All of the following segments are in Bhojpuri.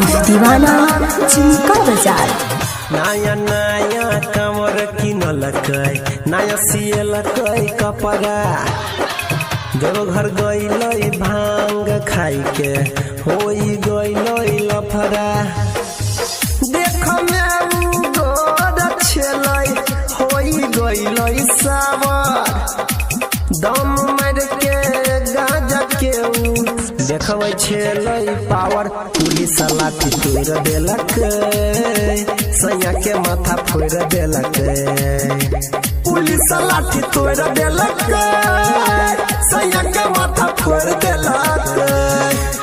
आरिफ दीवाना चिमका बाजार। नया नया कमर किनलक, नया सियलक कपड़ा, देवघर गइल भांग खाई के होई गइल लफड़ा। देख में गोद छलै होई गइल सावर, दम मार के गाजा के देखबै छलै पावर। पुलिस लाठी तोड़ देलक, सैया के माथा फोड़ देलक। पुलिस लाठी तोड़ देलक, सैया के माथा फोड़ देलक।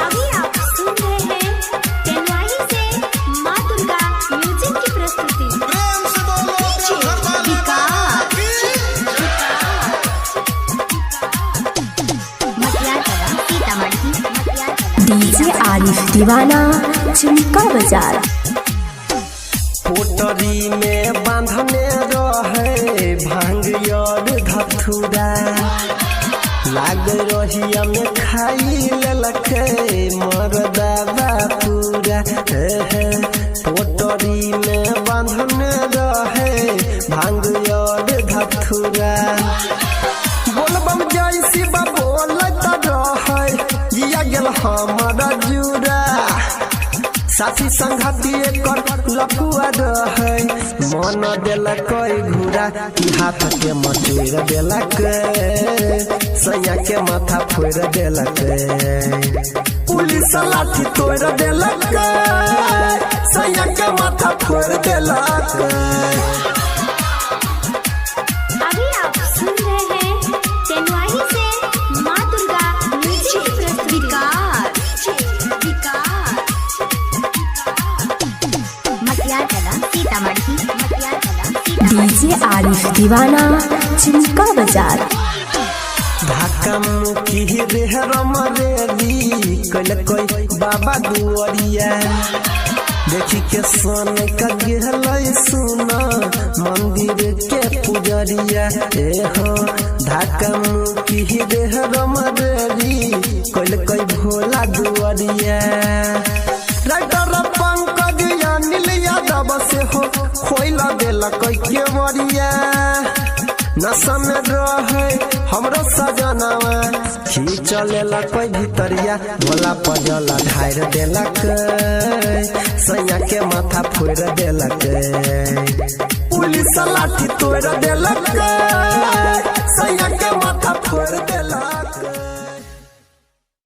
अभी आप सुन रहे हैं टेनवाही से माँ दुर्गा म्यूजिक की प्रस्तुति। डीजे आरिफ दीवाना चिमका बाजार। पोटरी में बांधने रहे भांग और धथुरा, लाग रहिया में खाई लेलक मरदा पूरा। पोटरी में बांधने रहे भांग और धथुरा, बोलबम जय शिव बोलत रहे जिया गेल हमारा जुरा। साथी संगति एकर लफुआ रहे, मन देलक घूरा कि हाथ के मटोर देलक, सैया के माथा फोड़ देलक। पुलिस लाठी तोड़ देलक, सैया के माथा फोड़ देलक। अभी आप सुन रहे हैं टेनवाही से माँ दुर्गा म्यूजिक की प्रस्तुति। डीजे आरिफ दीवाना चिमका बाजार। ढाका मुखी रेहरम रेली कल कोई बाबा दुआरिया, देखी के सोन का गेल सुना मंदिर के पुजरिया। हो ढाका मुखी रेहरम रेली कल कोई भोला दुआरिया। राइटर पंकज अनिल यादव से हो खोइला देलक के मरिया। नशा में रहे हमरो सजनावा, खींच लेलक भीतरिया, भोला पजला ढार देलक, सैया के माथा फोड़ देलक। पुलिस लाठी तोड़ देलक।